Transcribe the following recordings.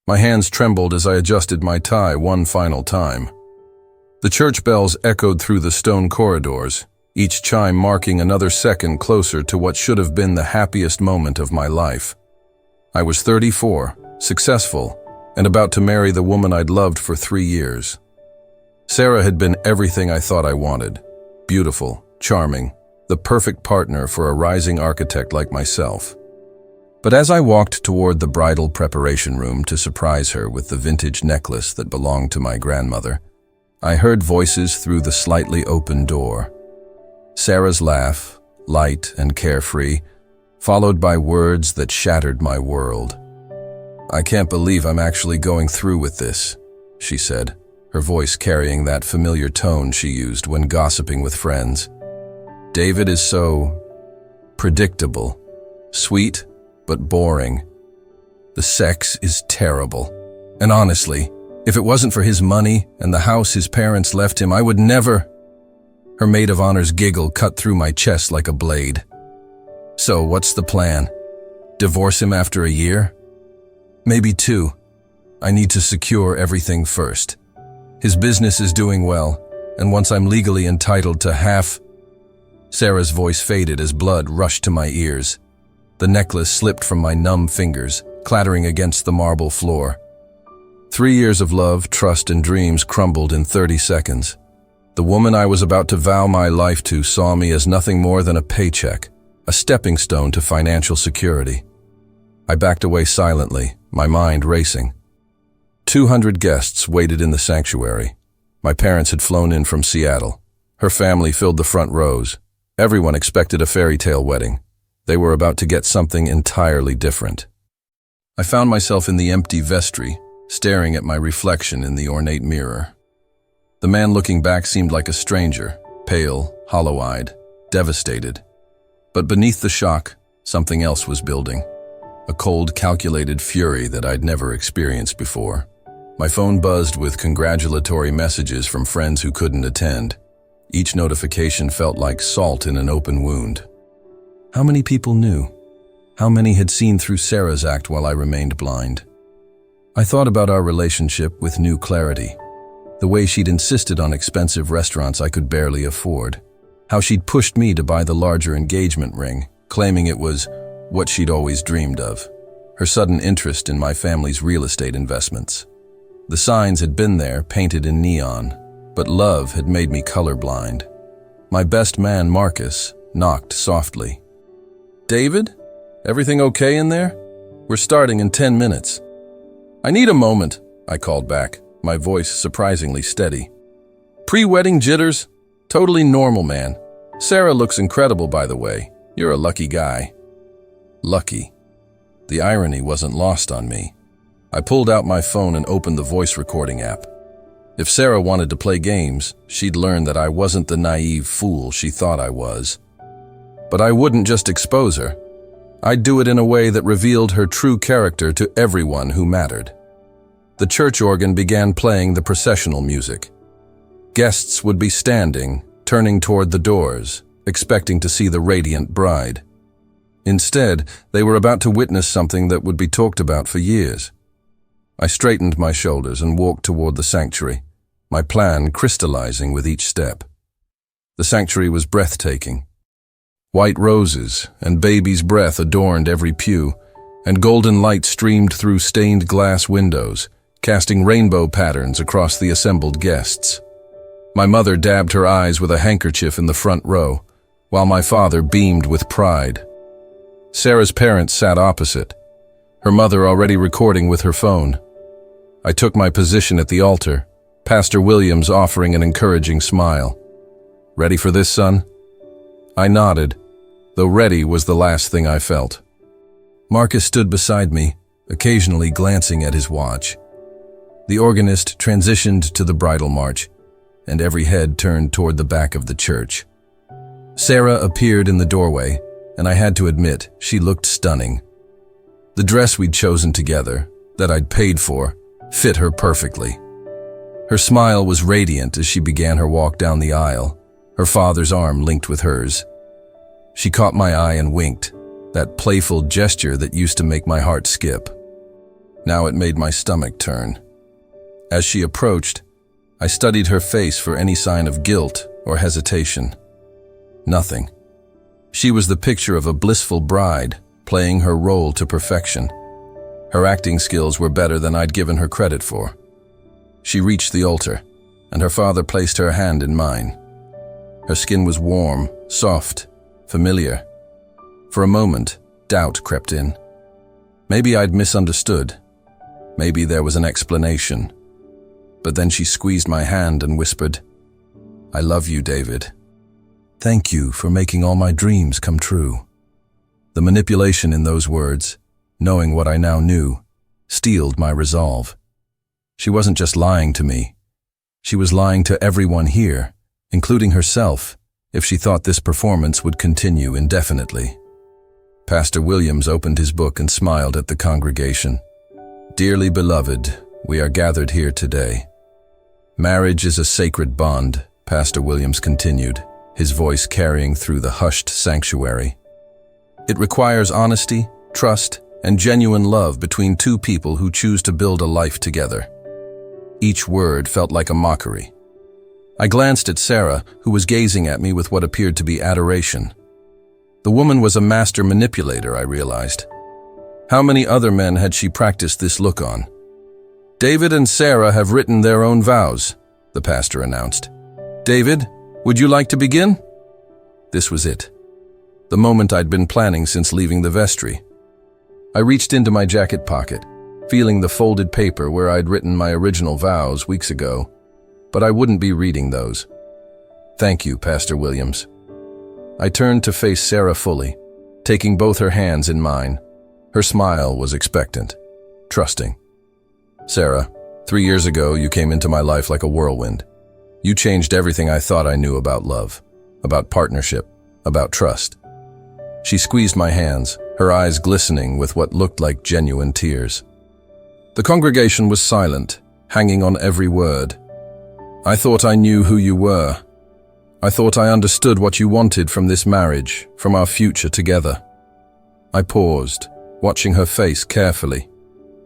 My hands trembled as I adjusted my tie one final time. The church bells echoed through the stone corridors, each chime marking another second closer to what should have been the happiest moment of my life. I was 34, successful, and about to marry the woman I'd loved for 3 years. Sarah had been everything I thought I wanted. Beautiful, charming, the perfect partner for a rising architect like myself. But as I walked toward the bridal preparation room to surprise her with the vintage necklace that belonged to my grandmother, I heard voices through the slightly open door. Sarah's laugh, light and carefree, followed by words that shattered my world. "I can't believe I'm actually going through with this," she said, her voice carrying that familiar tone she used when gossiping with friends. "David is so predictable, sweet, but boring. The sex is terrible. And honestly, if it wasn't for his money and the house his parents left him, I would never—" Her maid of honor's giggle cut through my chest like a blade. "So, what's the plan? Divorce him after a year? Maybe 2. I need to secure everything first. His business is doing well, and once I'm legally entitled to half—" Sarah's voice faded as blood rushed to my ears. The necklace slipped from my numb fingers, clattering against the marble floor. 3 years of love, trust, and dreams crumbled in 30 seconds. The woman I was about to vow my life to saw me as nothing more than a paycheck, a stepping stone to financial security. I backed away silently, my mind racing. 200 guests waited in the sanctuary. My parents had flown in from Seattle. Her family filled the front rows. Everyone expected a fairy tale wedding. They were about to get something entirely different. I found myself in the empty vestry, staring at my reflection in the ornate mirror. The man looking back seemed like a stranger, pale, hollow-eyed, devastated. But beneath the shock, something else was building. A cold, calculated fury that I'd never experienced before. My phone buzzed with congratulatory messages from friends who couldn't attend. Each notification felt like salt in an open wound. How many people knew? How many had seen through Sarah's act while I remained blind? I thought about our relationship with new clarity. The way she'd insisted on expensive restaurants I could barely afford. How she'd pushed me to buy the larger engagement ring, claiming it was what she'd always dreamed of. Her sudden interest in my family's real estate investments. The signs had been there, painted in neon, but love had made me colorblind. My best man, Marcus, knocked softly. "David? Everything okay in there? We're starting in 10 minutes. "I need a moment," I called back, my voice surprisingly steady. "Pre-wedding jitters? Totally normal, man. Sarah looks incredible, by the way. You're a lucky guy." Lucky. The irony wasn't lost on me. I pulled out my phone and opened the voice recording app. If Sarah wanted to play games, she'd learn that I wasn't the naive fool she thought I was. But I wouldn't just expose her. I'd do it in a way that revealed her true character to everyone who mattered. The church organ began playing the processional music. Guests would be standing, turning toward the doors, expecting to see the radiant bride. Instead, they were about to witness something that would be talked about for years. I straightened my shoulders and walked toward the sanctuary, my plan crystallizing with each step. The sanctuary was breathtaking. White roses and baby's breath adorned every pew, and golden light streamed through stained glass windows, casting rainbow patterns across the assembled guests. My mother dabbed her eyes with a handkerchief in the front row, while my father beamed with pride. Sarah's parents sat opposite, her mother already recording with her phone. I took my position at the altar, Pastor Williams offering an encouraging smile. "Ready for this, son?" I nodded, though ready was the last thing I felt. Marcus stood beside me, occasionally glancing at his watch. The organist transitioned to the bridal march, and every head turned toward the back of the church. Sarah appeared in the doorway, and I had to admit, she looked stunning. The dress we'd chosen together, that I'd paid for, fit her perfectly. Her smile was radiant as she began her walk down the aisle, her father's arm linked with hers. She caught my eye and winked, that playful gesture that used to make my heart skip. Now it made my stomach turn. As she approached, I studied her face for any sign of guilt or hesitation. Nothing. She was the picture of a blissful bride, playing her role to perfection. Her acting skills were better than I'd given her credit for. She reached the altar, and her father placed her hand in mine. Her skin was warm, soft, familiar. For a moment, doubt crept in. Maybe I'd misunderstood. Maybe there was an explanation. But then she squeezed my hand and whispered, "I love you, David. Thank you for making all my dreams come true." The manipulation in those words, knowing what I now knew, steeled my resolve. She wasn't just lying to me. She was lying to everyone here, including herself, if she thought this performance would continue indefinitely. Pastor Williams opened his book and smiled at the congregation. "Dearly beloved, we are gathered here today. Marriage is a sacred bond," Pastor Williams continued, his voice carrying through the hushed sanctuary. "It requires honesty, trust, and genuine love between two people who choose to build a life together." Each word felt like a mockery. I glanced at Sarah, who was gazing at me with what appeared to be adoration. The woman was a master manipulator, I realized. How many other men had she practiced this look on? "David and Sarah have written their own vows," the pastor announced. "David, would you like to begin?" This was it. The moment I'd been planning since leaving the vestry. I reached into my jacket pocket, feeling the folded paper where I'd written my original vows weeks ago, but I wouldn't be reading those. "Thank you, Pastor Williams." I turned to face Sarah fully, taking both her hands in mine. Her smile was expectant, trusting. "Sarah, 3 years ago you came into my life like a whirlwind. You changed everything I thought I knew about love, about partnership, about trust." She squeezed my hands, her eyes glistening with what looked like genuine tears. The congregation was silent, hanging on every word. "I thought I knew who you were. I thought I understood what you wanted from this marriage, from our future together." I paused, watching her face carefully.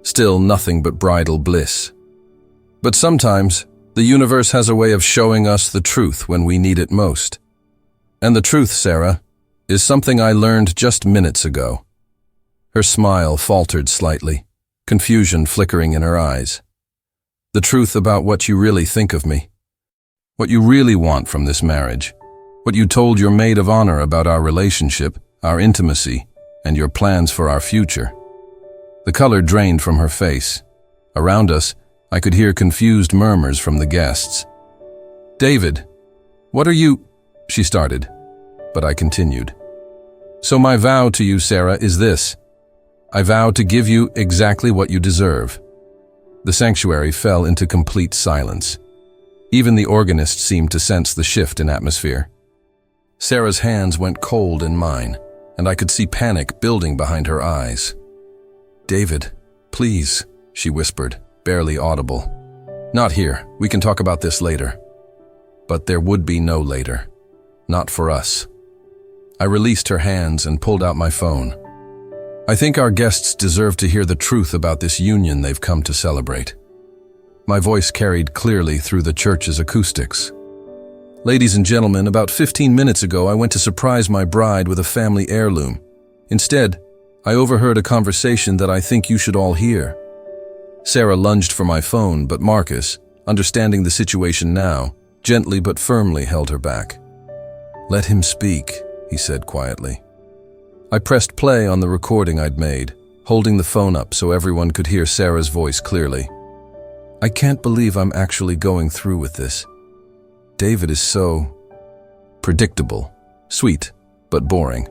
Still nothing but bridal bliss. But sometimes, the universe has a way of showing us the truth when we need it most. And the truth, Sarah, is something I learned just minutes ago. Her smile faltered slightly, confusion flickering in her eyes. The truth about what you really think of me. What you really want from this marriage. What you told your maid of honor about our relationship, our intimacy, and your plans for our future. The color drained from her face. Around us, I could hear confused murmurs from the guests. "David, what are you—" she started, but I continued. "So my vow to you, Sarah, is this. I vow to give you exactly what you deserve." The sanctuary fell into complete silence. Even the organist seemed to sense the shift in atmosphere. Sarah's hands went cold in mine, and I could see panic building behind her eyes. "David, please," she whispered, barely audible. "Not here. We can talk about this later." But there would be no later. Not for us. I released her hands and pulled out my phone. I think our guests deserve to hear the truth about this union they've come to celebrate. My voice carried clearly through the church's acoustics. "Ladies and gentlemen, about 15 minutes ago I went to surprise my bride with a family heirloom. Instead, I overheard a conversation that I think you should all hear." Sarah lunged for my phone, but Marcus, understanding the situation now, gently but firmly held her back. "Let him speak," he said quietly. I pressed play on the recording I'd made, holding the phone up so everyone could hear Sarah's voice clearly. "I can't believe I'm actually going through with this. David is so predictable, sweet, but boring.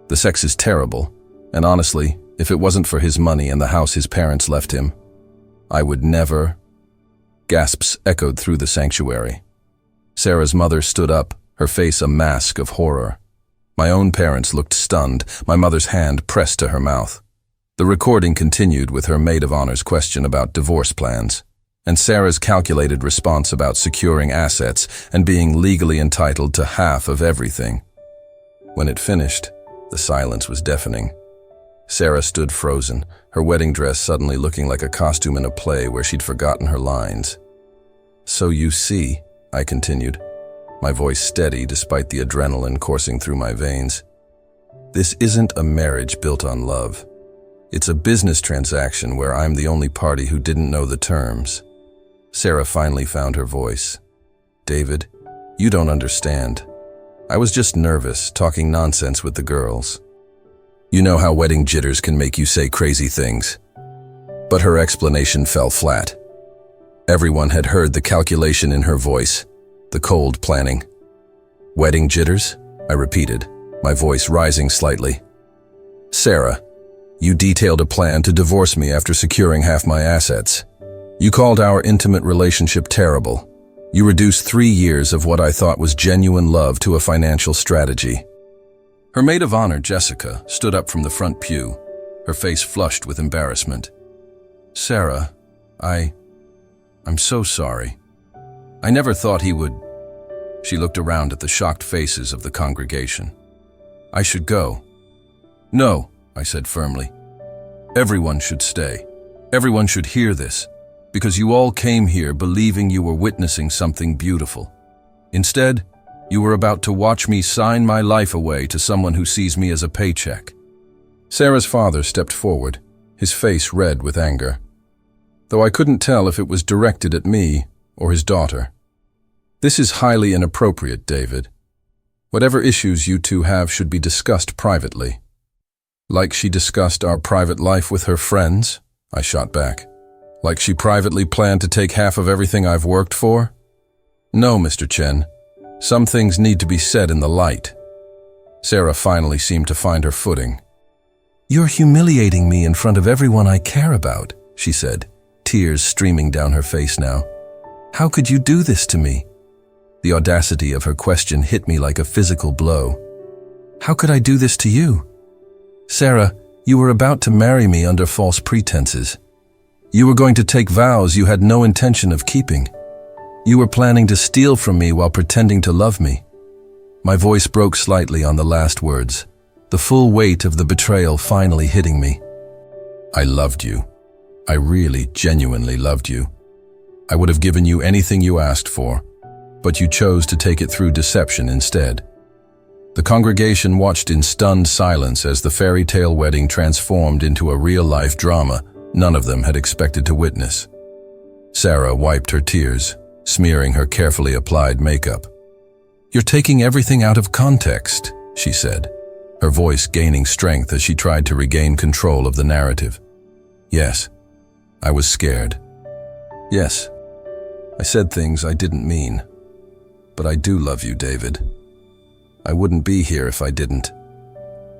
The sex is terrible, and honestly, if it wasn't for his money and the house his parents left him, I would never—" Gasps echoed through the sanctuary. Sarah's mother stood up, her face a mask of horror. My own parents looked stunned, my mother's hand pressed to her mouth. The recording continued with her maid of honor's question about divorce plans, and Sarah's calculated response about securing assets and being legally entitled to half of everything. When it finished, the silence was deafening. Sarah stood frozen, her wedding dress suddenly looking like a costume in a play where she'd forgotten her lines. "So you see," I continued, my voice steady despite the adrenaline coursing through my veins, "this isn't a marriage built on love. It's a business transaction where I'm the only party who didn't know the terms." Sarah finally found her voice. "David, you don't understand. I was just nervous, talking nonsense with the girls. You know how wedding jitters can make you say crazy things." But her explanation fell flat. Everyone had heard the calculation in her voice, the cold planning. "Wedding jitters?" I repeated, my voice rising slightly. "Sarah, you detailed a plan to divorce me after securing half my assets. You called our intimate relationship terrible. You reduced 3 years of what I thought was genuine love to a financial strategy." Her maid of honor, Jessica, stood up from the front pew, her face flushed with embarrassment. "Sarah, I'm so sorry. I never thought he would..." She looked around at the shocked faces of the congregation. "I should go." "No," I said firmly. "Everyone should stay. Everyone should hear this, because you all came here believing you were witnessing something beautiful. Instead, you were about to watch me sign my life away to someone who sees me as a paycheck." Sarah's father stepped forward, his face red with anger, though I couldn't tell if it was directed at me or his daughter. "This is highly inappropriate, David. Whatever issues you two have should be discussed privately." "Like she discussed our private life with her friends?" I shot back. "Like she privately planned to take half of everything I've worked for? No, Mr. Chen. Some things need to be said in the light." Sarah finally seemed to find her footing. "You're humiliating me in front of everyone I care about," she said, tears streaming down her face now. "How could you do this to me?" The audacity of her question hit me like a physical blow. "How could I do this to you? Sarah, you were about to marry me under false pretenses. You were going to take vows you had no intention of keeping. You were planning to steal from me while pretending to love me." My voice broke slightly on the last words, the full weight of the betrayal finally hitting me. "I loved you. I really, genuinely loved you. I would have given you anything you asked for, but you chose to take it through deception instead." The congregation watched in stunned silence as the fairy tale wedding transformed into a real-life drama none of them had expected to witness. Sarah wiped her tears, smearing her carefully applied makeup. "You're taking everything out of context," she said, her voice gaining strength as she tried to regain control of the narrative. "Yes, I was scared. Yes, I said things I didn't mean. But I do love you, David. I wouldn't be here if I didn't.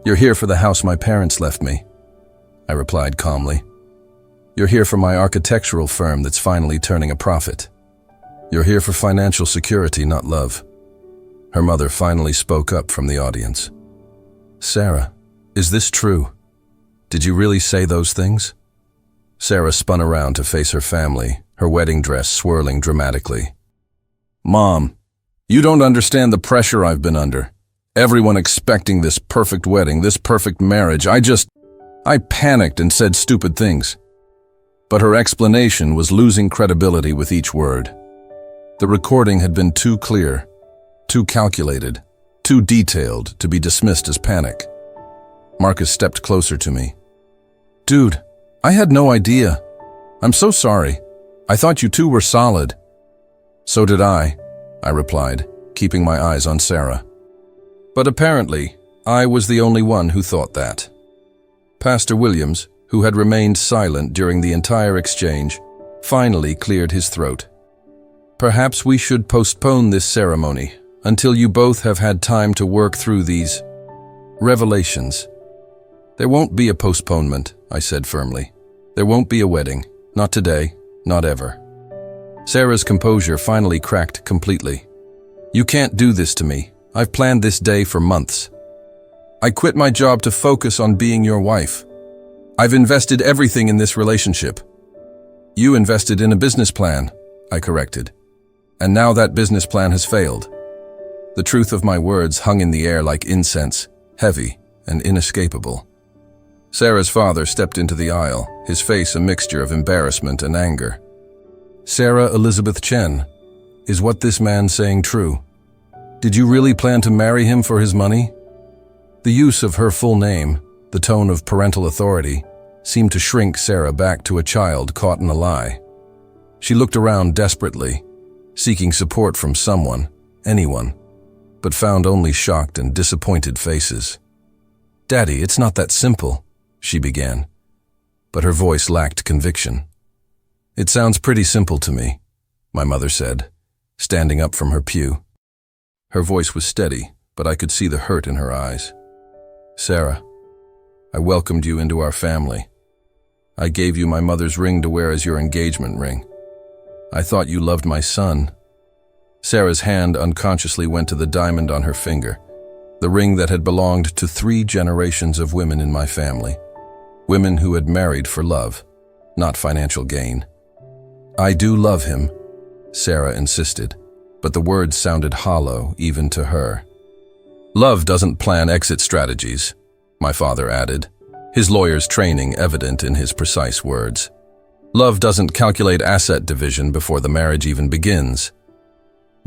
You're here for the house my parents left me," I replied calmly. "You're here for my architectural firm that's finally turning a profit. You're here for financial security, not love." Her mother finally spoke up from the audience. "Sarah, is this true? Did you really say those things?" Sarah spun around to face her family, her wedding dress swirling dramatically. "Mom, you don't understand the pressure I've been under. Everyone expecting this perfect wedding, this perfect marriage. I panicked and said stupid things." But her explanation was losing credibility with each word. The recording had been too clear, too calculated, too detailed to be dismissed as panic. Marcus stepped closer to me. "Dude, I had no idea. I'm so sorry. I thought you two were solid." "So did I replied, keeping my eyes on Sarah. But apparently, I was the only one who thought that. Pastor Williams, who had remained silent during the entire exchange, finally cleared his throat. "Perhaps we should postpone this ceremony until you both have had time to work through these revelations." "There won't be a postponement," I said firmly. "There won't be a wedding. Not today, not ever." Sarah's composure finally cracked completely. "You can't do this to me. I've planned this day for months. I quit my job to focus on being your wife. I've invested everything in this relationship." "You invested in a business plan," I corrected. "And now that business plan has failed." The truth of my words hung in the air like incense, heavy and inescapable. Sarah's father stepped into the aisle, his face a mixture of embarrassment and anger. Sarah Elizabeth Chen, is what this man saying true? Did you really plan to marry him for his money? The use of her full name, the tone of parental authority, seemed to shrink Sarah back to a child caught in a lie. She looked around desperately, seeking support from someone, anyone, but found only shocked and disappointed faces. "Daddy, it's not that simple," she began, but her voice lacked conviction. "It sounds pretty simple to me," my mother said, standing up from her pew. Her voice was steady, but I could see the hurt in her eyes. "Sarah, I welcomed you into our family. I gave you my mother's ring to wear as your engagement ring. I thought you loved my son." Sarah's hand unconsciously went to the diamond on her finger, the ring that had belonged to 3 generations of women in my family, women who had married for love, not financial gain. "I do love him," Sarah insisted, but the words sounded hollow even to her. "Love doesn't plan exit strategies," my father added, his lawyer's training evident in his precise words. "Love doesn't calculate asset division before the marriage even begins."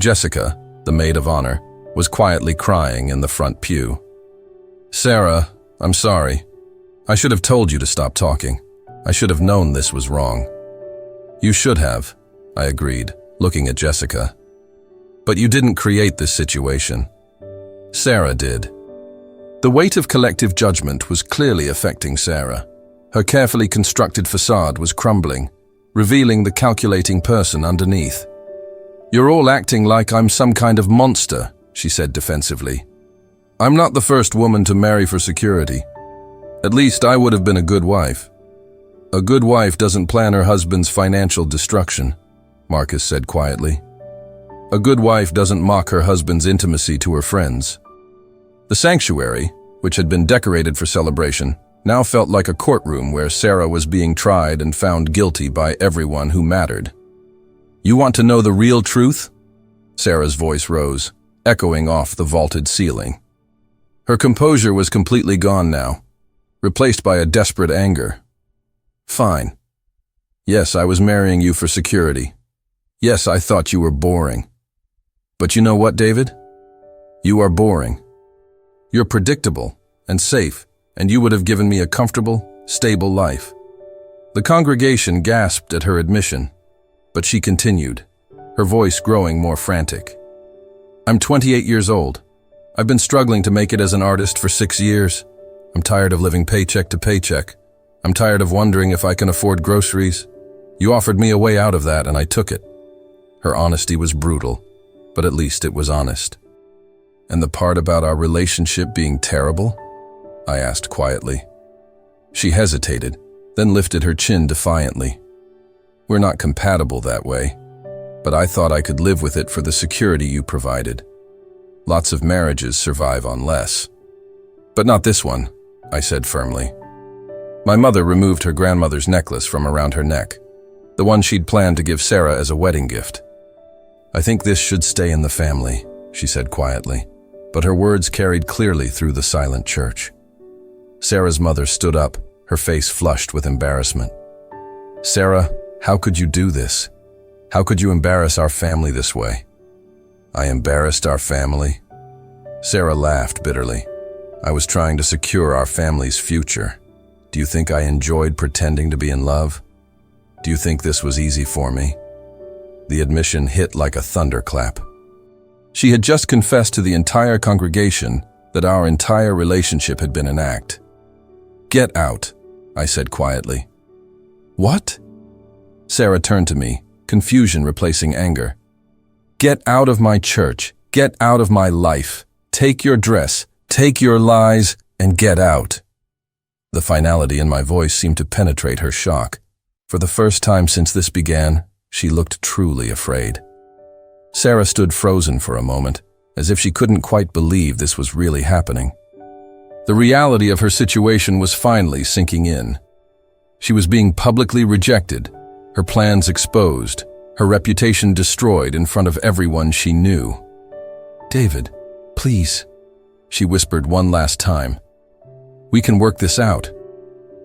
Jessica, the maid of honor, was quietly crying in the front pew. "Sarah, I'm sorry. I should have told you to stop talking. I should have known this was wrong." "You should have," I agreed, looking at Jessica. "But you didn't create this situation. Sarah did." The weight of collective judgment was clearly affecting Sarah. Her carefully constructed facade was crumbling, revealing the calculating person underneath. "You're all acting like I'm some kind of monster," she said defensively. "I'm not the first woman to marry for security. At least I would have been a good wife." "A good wife doesn't plan her husband's financial destruction," Marcus said quietly. "A good wife doesn't mock her husband's intimacy to her friends." The sanctuary, which had been decorated for celebration, now felt like a courtroom where Sarah was being tried and found guilty by everyone who mattered. "You want to know the real truth?" Sarah's voice rose, echoing off the vaulted ceiling. Her composure was completely gone now, replaced by a desperate anger. "Fine. Yes, I was marrying you for security. Yes, I thought you were boring. But you know what, David? You are boring. You're predictable and safe, and you would have given me a comfortable, stable life." The congregation gasped at her admission, but she continued, her voice growing more frantic. "I'm 28 years old. I've been struggling to make it as an artist for 6 years. I'm tired of living paycheck to paycheck. I'm tired of wondering if I can afford groceries. You offered me a way out of that, and I took it." Her honesty was brutal, but at least it was honest. "And the part about our relationship being terrible?" I asked quietly. She hesitated, then lifted her chin defiantly. "We're not compatible that way, but I thought I could live with it for the security you provided. Lots of marriages survive on less." "But not this one," I said firmly. My mother removed her grandmother's necklace from around her neck, the one she'd planned to give Sarah as a wedding gift. "I think this should stay in the family," she said quietly, but her words carried clearly through the silent church. Sarah's mother stood up, her face flushed with embarrassment. "Sarah, how could you do this? How could you embarrass our family this way?" "I embarrassed our family?" Sarah laughed bitterly. "I was trying to secure our family's future. Do you think I enjoyed pretending to be in love? Do you think this was easy for me?" The admission hit like a thunderclap. She had just confessed to the entire congregation that our entire relationship had been an act. "Get out," I said quietly. "What?" Sarah turned to me, confusion replacing anger. "Get out of my church. Get out of my life. Take your dress, take your lies, and get out." The finality in my voice seemed to penetrate her shock. For the first time since this began, she looked truly afraid. Sarah stood frozen for a moment, as if she couldn't quite believe this was really happening. The reality of her situation was finally sinking in. She was being publicly rejected, her plans exposed, her reputation destroyed in front of everyone she knew. "David, please," she whispered one last time. "We can work this out.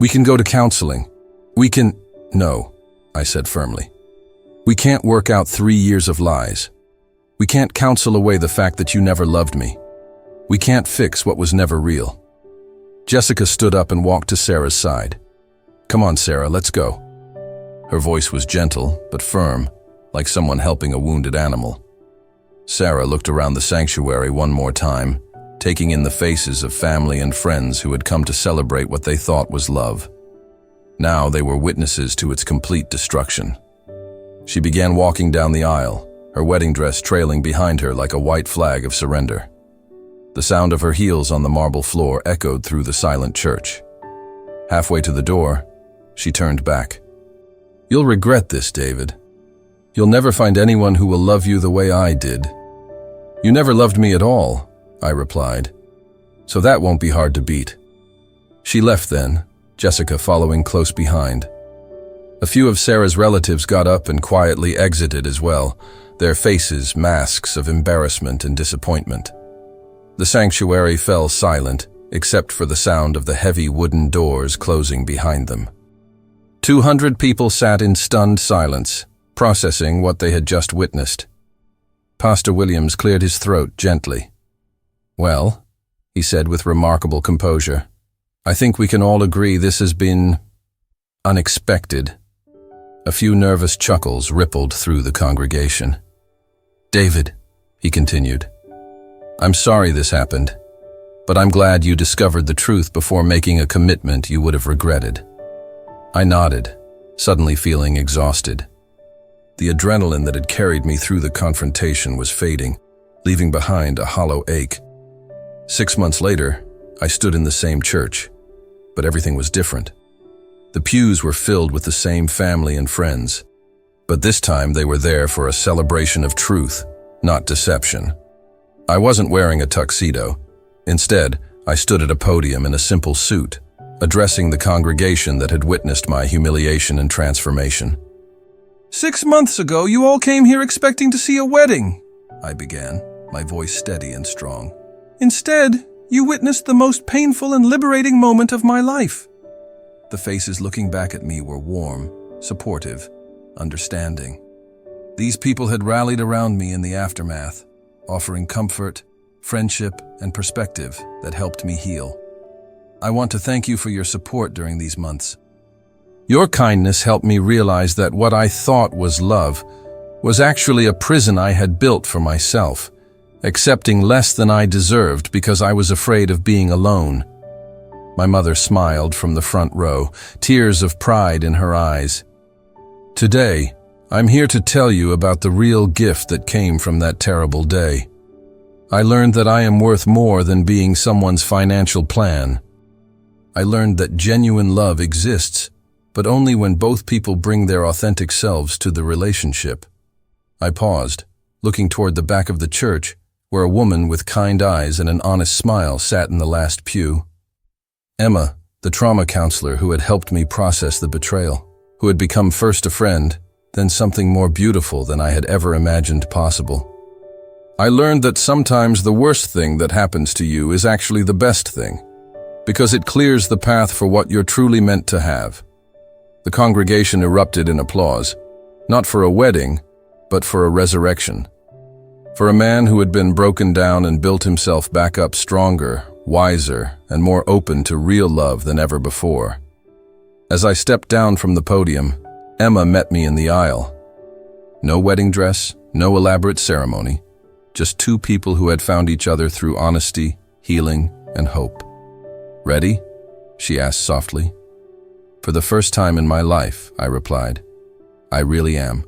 We can go to counseling. We can— No, I said firmly. We can't work out 3 years of lies. We can't counsel away the fact that you never loved me. We can't fix what was never real. Jessica stood up and walked to Sarah's side. Come on, Sarah, let's go. Her voice was gentle but firm, like someone helping a wounded animal. Sarah looked around the sanctuary one more time, taking in the faces of family and friends who had come to celebrate what they thought was love. Now they were witnesses to its complete destruction. She began walking down the aisle, her wedding dress trailing behind her like a white flag of surrender. The sound of her heels on the marble floor echoed through the silent church. Halfway to the door, she turned back. You'll regret this, David. You'll never find anyone who will love you the way I did. You never loved me at all, I replied. So that won't be hard to beat. She left then, Jessica following close behind. A few of Sarah's relatives got up and quietly exited as well, their faces masks of embarrassment and disappointment. The sanctuary fell silent, except for the sound of the heavy wooden doors closing behind them. 200 people sat in stunned silence, processing what they had just witnessed. Pastor Williams cleared his throat gently. Well, he said with remarkable composure, I think we can all agree this has been unexpected. A few nervous chuckles rippled through the congregation. David, he continued, I'm sorry this happened, but I'm glad you discovered the truth before making a commitment you would have regretted. I nodded, suddenly feeling exhausted. The adrenaline that had carried me through the confrontation was fading, leaving behind a hollow ache. 6 months later, I stood in the same church, but everything was different. The pews were filled with the same family and friends, but this time they were there for a celebration of truth, not deception. I wasn't wearing a tuxedo. Instead, I stood at a podium in a simple suit, addressing the congregation that had witnessed my humiliation and transformation. 6 months ago, you all came here expecting to see a wedding, I began, my voice steady and strong. Instead, you witnessed the most painful and liberating moment of my life. The faces looking back at me were warm, supportive, understanding. These people had rallied around me in the aftermath, offering comfort, friendship, and perspective that helped me heal. I want to thank you for your support during these months. Your kindness helped me realize that what I thought was love was actually a prison I had built for myself, accepting less than I deserved because I was afraid of being alone. My mother smiled from the front row, tears of pride in her eyes. Today, I'm here to tell you about the real gift that came from that terrible day. I learned that I am worth more than being someone's financial plan. I learned that genuine love exists, but only when both people bring their authentic selves to the relationship. I paused, looking toward the back of the church, where a woman with kind eyes and an honest smile sat in the last pew. Emma, the trauma counselor who had helped me process the betrayal, who had become first a friend, then something more beautiful than I had ever imagined possible. I learned that sometimes the worst thing that happens to you is actually the best thing, because it clears the path for what you're truly meant to have. The congregation erupted in applause, not for a wedding, but for a resurrection. For a man who had been broken down and built himself back up stronger, wiser, and more open to real love than ever before. As I stepped down from the podium, Emma met me in the aisle. No wedding dress, no elaborate ceremony, just two people who had found each other through honesty, healing, and hope. Ready? She asked softly. For the first time in my life, I replied. I really am.